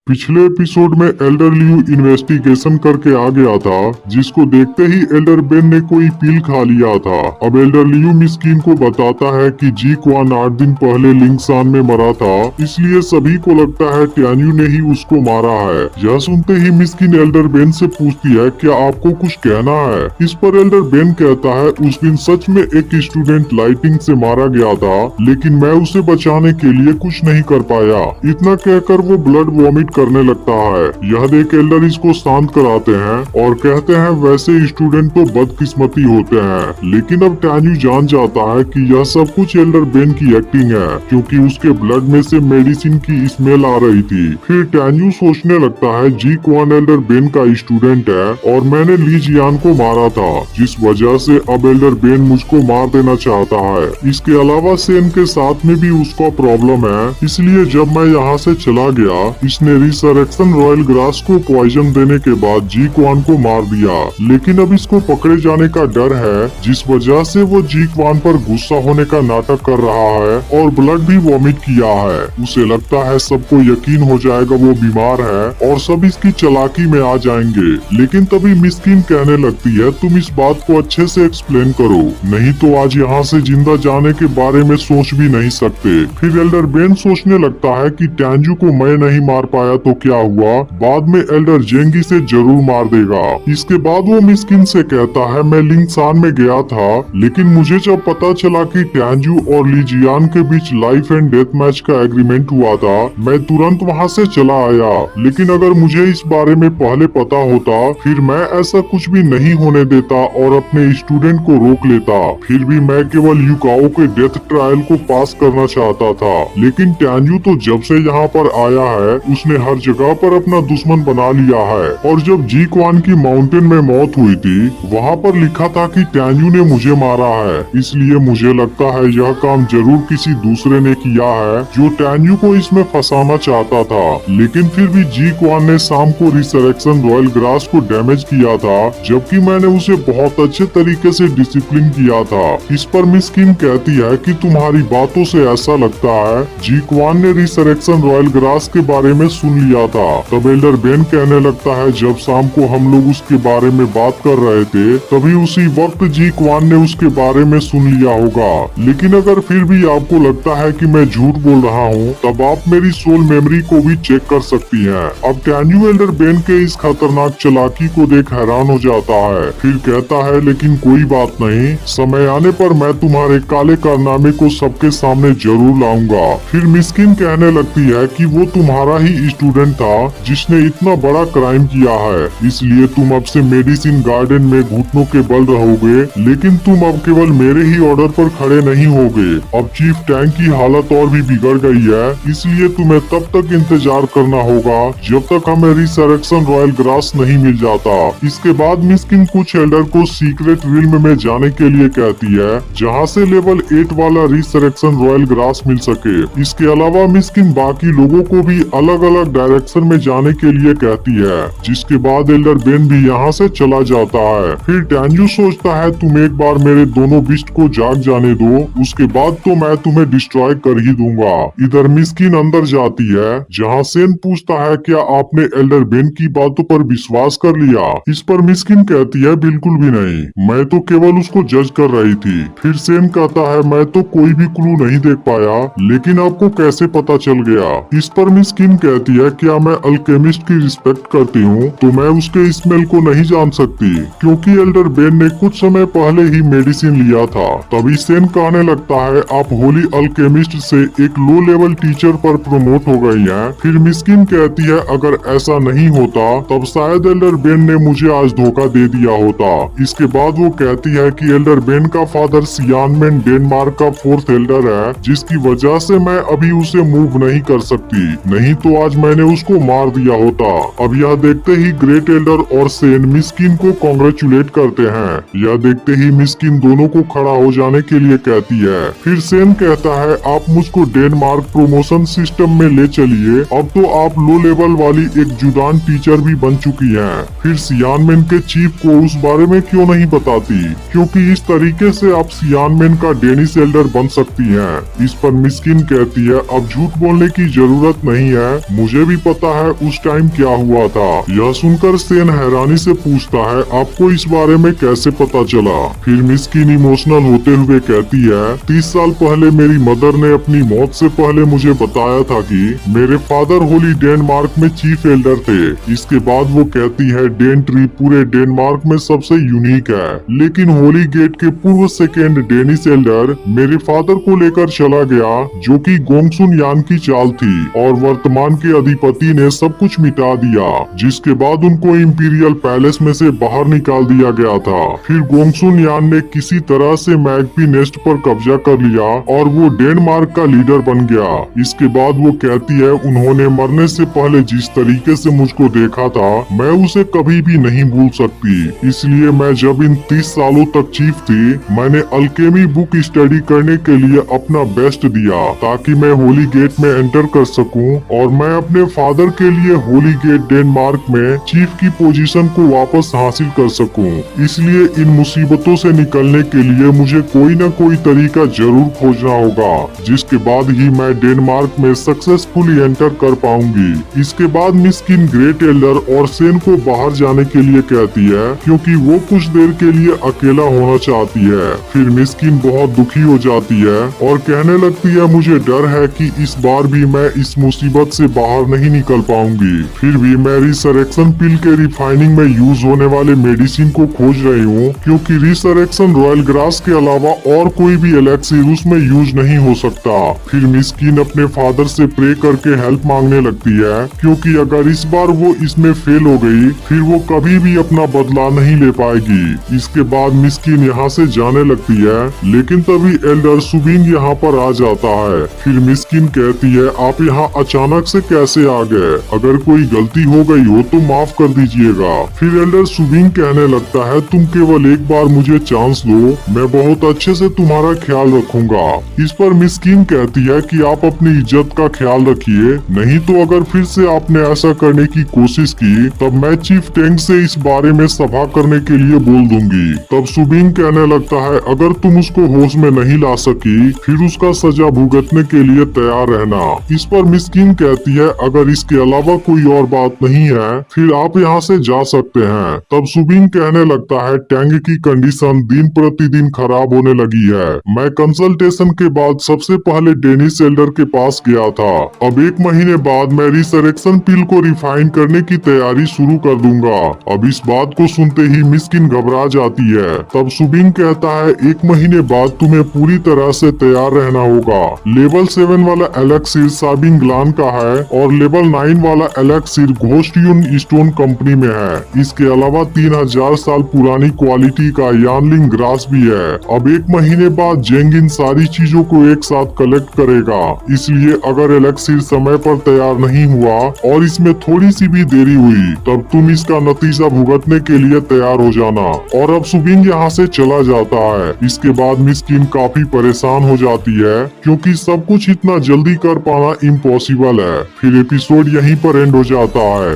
पिछले एपिसोड में Elder Liu investigation करके आ गया था, जिसको देखते ही एल्डर बेन ने कोई पील खा लिया था। अब एल्डर लियू मिस्किन को बताता है कि जी क्वान 8 दिन पहले लिंगसान में मरा था, इसलिए सभी को लगता है टैन्यू ने ही उसको मारा है। यह सुनते ही मिस्किन एल्डर बेन से पूछती है, क्या आपको कुछ कहना है? इस पर एल्डर बेन कहता है, उस दिन सच में एक स्टूडेंट लाइटिंग से मारा गया था, लेकिन मैं उसे बचाने के लिए कुछ नहीं कर पाया। इतना कहकर वो ब्लड वॉमिट करने लगता है। यह देख एल्डर इसको शांत कराते हैं और कहते हैं, वैसे स्टूडेंट तो बदकिस्मती होते हैं। लेकिन अब टैन्यू जान जाता है कि यह सब कुछ एल्डर बेन की एक्टिंग है, क्योंकि उसके ब्लड में से मेडिसिन की स्मेल आ रही थी। फिर टैन्यू सोचने लगता है, जी क्वान एल्डर बेन का स्टूडेंट है और मैंने ली जियान को मारा था, जिस वजह से अब एल्डर बेन मुझको मार देना चाहता है। इसके अलावा सेन के साथ में भी उसका प्रॉब्लम है, इसलिए जब मैं यहाँ से चला गया, इसने रिसरेक्शन रॉयल ग्रास को पॉइजन देने के बाद जी क्वान को मार दिया। लेकिन अब इसको पकड़े जाने का डर है, जिस वजह से वो जी क्वान पर गुस्सा होने का नाटक कर रहा है और ब्लड भी वॉमिट किया है। उसे लगता है सबको यकीन हो जाएगा वो बीमार है और सब इसकी चालाकी में आ जाएंगे। लेकिन तभी मिस्किन कहने लगती है, तुम इस बात को अच्छे से एक्सप्लेन करो, नहीं तो आज यहाँ से जिंदा जाने के बारे में सोच भी नहीं सकते। फिर एल्डर बेन सोचने लगता है कि टैन्यू को मैं नहीं मार पाया तो क्या हुआ, बाद में एल्डर जेंगी से जरूर मार देगा। इसके बाद वो मिस्किन से कहता है, मैं लिंगसान में गया था, लेकिन मुझे जब पता चला कि टैन्यू और लीजियान के बीच लाइफ एंड डेथ मैच का एग्रीमेंट हुआ था, मैं तुरंत वहाँ से चला आया। लेकिन अगर मुझे इस बारे में पहले पता होता, फिर मैं ऐसा कुछ भी नहीं होने देता और अपने स्टूडेंट को रोक लेता। फिर भी मैं केवल युकाओ के डेथ ट्रायल को पास करना चाहता था। लेकिन टैन्यू तो जब से यहाँ पर आया है, उसने हर जगह पर अपना दुश्मन बना लिया है। और जब जी क्वान की माउंटेन में मौत हुई थी, वहाँ पर लिखा था कि टैन्यू ने मुझे मारा है। इसलिए मुझे लगता है यह काम जरूर किसी दूसरे ने किया है, जो टैन्यू को इसमें फंसाना चाहता था। लेकिन फिर भी जी क्वान ने शाम को रिसरेक्शन रॉयल ग्रास को डैमेज किया था, जबकि मैंने उसे बहुत अच्छे तरीके से डिसिप्लिन किया था। इस पर मिस्किन कहती है कि तुम्हारी बातों से ऐसा लगता है जी क्वान ने रिसरेक्शन रॉयल ग्रास के बारे में सुन लिया था। तब एल्डर बेन कहने लगता है, जब शाम को हम लोग उसके बारे में बात कर रहे थे, तभी उसी वक्त जी क्वान ने उसके बारे में सुन लिया होगा। लेकिन अगर फिर भी आपको लगता है कि मैं झूठ बोल रहा हूँ, तब आप मेरी सोल मेमोरी को भी चेक कर सकती हैं। अब टैन्यू एल्डर बेन के इस खतरनाक चालाकी को देख हैरान हो जाता है। फिर कहता है, लेकिन कोई बात नहीं, समय आने पर मैं तुम्हारे काले कारनामे को सबके सामने जरूर लाऊंगा। फिर मिस्किन कहने लगती है कि वो तुम्हारा ही स्टूडेंट था जिसने इतना बड़ा क्राइम किया है, इसलिए तुम अब से मेडिसिन गार्डन में घुटनों के बल रहोगे। लेकिन तुम अब केवल मेरे ही ऑर्डर पर खड़े नहीं होगे। अब चीफ टैंक की हालत और भी बिगड़ गई है, इसलिए तुम्हें तब तक इंतजार करना होगा जब तक हमें रिसरेक्शन रॉयल ग्रास नहीं मिल जाता। इसके बाद मिस्किन कुछ एल्डर को सीक्रेट रिल्म में जाने के लिए कहती है, जहाँ से लेवल 8 वाला रिसरेक्शन रॉयल ग्रास मिल सके। इसके अलावा मिस्किन बाकी लोगों को भी अलग अलग डायरेक्शन में जाने के लिए कहती है, जिसके बाद एल्डर बेन भी यहाँ से चला जाता है। फिर टैन्यू सोचता है, तुम एक बार मेरे दोनों बिस्ट को जाग जाने दो, उसके बाद तो मैं तुम्हें डिस्ट्रॉय कर ही दूंगा। इधर मिस्किन अंदर जाती है, जहाँ सेन पूछता है, क्या आपने एल्डर बेन की बातों पर विश्वास कर लिया? इस पर मिस्किन कहती है, बिल्कुल भी नहीं, मैं तो केवल उसको जज कर रही थी। फिर सेन कहता है, मैं तो कोई भी क्लू नहीं देख पाया, लेकिन आपको कैसे पता चल गया? इस पर मिस्किन कहती है, क्या मैं अल्केमिस्ट की रिस्पेक्ट करती हूँ, तो मैं उसके स्मेल को नहीं जान सकती, क्योंकि एल्डर बेन ने कुछ समय पहले ही मेडिसिन लिया था। तभी सेन कहने लगता है, आप होली अल्केमिस्ट से एक लो लेवल टीचर पर प्रमोट हो गई हैं। फिर मिस्किन कहती है, अगर ऐसा नहीं होता तब शायद एल्डर बेन ने मुझे आज धोखा दे दिया होता। इसके बाद वो कहती है कि एल्डर बेन का फादर सियानमेन डेनमार्क का 4th एल्डर है, जिसकी वजह से मैं अभी उसे मूव नहीं कर सकती, नहीं तो आज मैंने उसको मार दिया होता। अब यह देखते ही ग्रेट एल्डर और सेन मिस्किन को कांग्रेचुलेट करते हैं। यह देखते ही मिस्किन दोनों को खड़ा हो जाने के लिए कहती है। फिर सेन कहता है, आप मुझको डेनमार्क प्रोमोशन सिस्टम में ले चलिए, अब तो आप लो लेवल वाली एक जुदान टीचर भी बन चुकी हैं। फिर सियानमेन के चीफ को उस बारे में क्यों नहीं बताती, क्योंकि इस तरीके से आप सियानमेन का डेनिस एल्डर बन सकती हैं। इस पर मिस्किन कहती है, अब झूठ बोलने की जरूरत नहीं है, मुझे मुझे भी पता है उस टाइम क्या हुआ था। यह सुनकर सेन हैरानी से पूछता है, आपको इस बारे में कैसे पता चला? फिर मिस्किन इमोशनल होते हुए कहती है, 30 साल पहले मेरी मदर ने अपनी मौत से पहले मुझे बताया था कि मेरे फादर होली डेनमार्क में चीफ एल्डर थे। इसके बाद वो कहती है, डेन ट्री पूरे डेनमार्क में सबसे यूनिक है, लेकिन होली गेट के पूर्व सेकेंड डेनिस एल्डर मेरे फादर को लेकर चला गया, जो कि गोंगसुन यान की चाल थी, और वर्तमान के अधिपति ने सब कुछ मिटा दिया, जिसके बाद उनको इंपीरियल पैलेस में से बाहर निकाल दिया गया था। फिर गोंगसुन यान ने किसी तरह से मैगपी नेस्ट पर कब्जा कर लिया और वो डेनमार्क का लीडर बन गया। इसके बाद वो कहती है, उन्होंने मरने से पहले जिस तरीके से मुझको देखा था, मैं उसे कभी भी नहीं भूल सकती। इसलिए मैं जब इन 30 सालों तक चीफ थी, मैंने अल्केमी बुक स्टडी करने के लिए अपना बेस्ट दिया, ताकि मैं होली गेट में एंटर कर सकूं और मैं अपने फादर के लिए होली गेट डेनमार्क में चीफ की पोजीशन को वापस हासिल कर सकूं। इसलिए इन मुसीबतों से निकलने के लिए मुझे कोई न कोई तरीका जरूर खोजना होगा, जिसके बाद ही मैं डेनमार्क में सक्सेसफुली एंटर कर पाऊंगी। इसके बाद मिस्किन ग्रेट एल्डर और सेन को बाहर जाने के लिए कहती है, क्योंकि वो कुछ देर के लिए अकेला होना चाहती है। फिर मिस्किन बहुत दुखी हो जाती है और कहने लगती है, मुझे डर है कि इस बार भी मैं इस मुसीबत से बाहर नहीं निकल पाऊंगी। फिर भी मैं रिसरेक्शन पिल के रिफाइनिंग में यूज होने वाले मेडिसिन को खोज रही हूँ, क्योंकि रिसरेक्शन रॉयल ग्रास के अलावा और कोई भी एलेक्सिर उसमें यूज नहीं हो सकता। फिर मिस्किन अपने फादर से प्रे करके हेल्प मांगने लगती है, क्योंकि अगर इस बार वो इसमें फेल हो गई, फिर वो कभी भी अपना बदला नहीं ले पाएगी। इसके बाद मिस्किन यहाँ से जाने लगती है, लेकिन तभी एल्डर सुबिंग यहाँ पर आ जाता है। फिर मिस्किन कहती है, आप यहाँ अचानक से कैसे आ गए? अगर कोई गलती हो गई हो तो माफ कर दीजिएगा। फिर एल्डर सुबिंग कहने लगता है, तुम केवल एक बार मुझे चांस दो, मैं बहुत अच्छे से तुम्हारा ख्याल रखूंगा। इस पर मिस्किन कहती है कि आप अपनी इज्जत का ख्याल रखिए, नहीं तो अगर फिर से आपने ऐसा करने की कोशिश की, तब मैं चीफ टेंग से इस बारे में सभा करने के लिए बोल दूंगी। तब सुबिंग कहने लगता है, अगर तुम उसको होश में नहीं ला सकी, फिर उसका सजा भुगतने के लिए तैयार रहना। इस पर मिस्किन कहती है, अगर इसके अलावा कोई और बात नहीं है, फिर आप यहाँ से जा सकते हैं। तब सुबिंग कहने लगता है, टैंग की कंडीशन दिन प्रतिदिन खराब होने लगी है। मैं कंसल्टेशन के बाद सबसे पहले डेनिस एल्डर के पास गया था। अब 1 महीने बाद मैं रिसरेक्शन पिल को रिफाइन करने की तैयारी शुरू कर दूंगा। अब इस बात को सुनते ही मिस्किन घबरा जाती है। तब सुबिंग कहता है, 1 महीने बाद तुम्हें पूरी तरह से तैयार रहना होगा। लेवल 7 वाला एलेक्सिर साबिंग ग्लान का है और लेवल 9 वाला एलेक्सिर घोस्टियन स्टोन कंपनी में है। इसके अलावा 3000 साल पुरानी क्वालिटी का यानलिंग ग्रास भी है। अब 1 महीने बाद जेंग इन सारी चीजों को एक साथ कलेक्ट करेगा। इसलिए अगर एलेक्सिर समय पर तैयार नहीं हुआ और इसमें थोड़ी सी भी देरी हुई, तब तुम इसका नतीजा भुगतने के लिए तैयार हो जाना। और अब सुबिंग यहाँ से चला जाता है। इसके बाद मिस्किन काफी परेशान हो जाती है, क्योंकि सब कुछ इतना जल्दी कर पाना इम्पॉसिबल है। फिर एपिसोड यहीं पर एंड हो जाता है।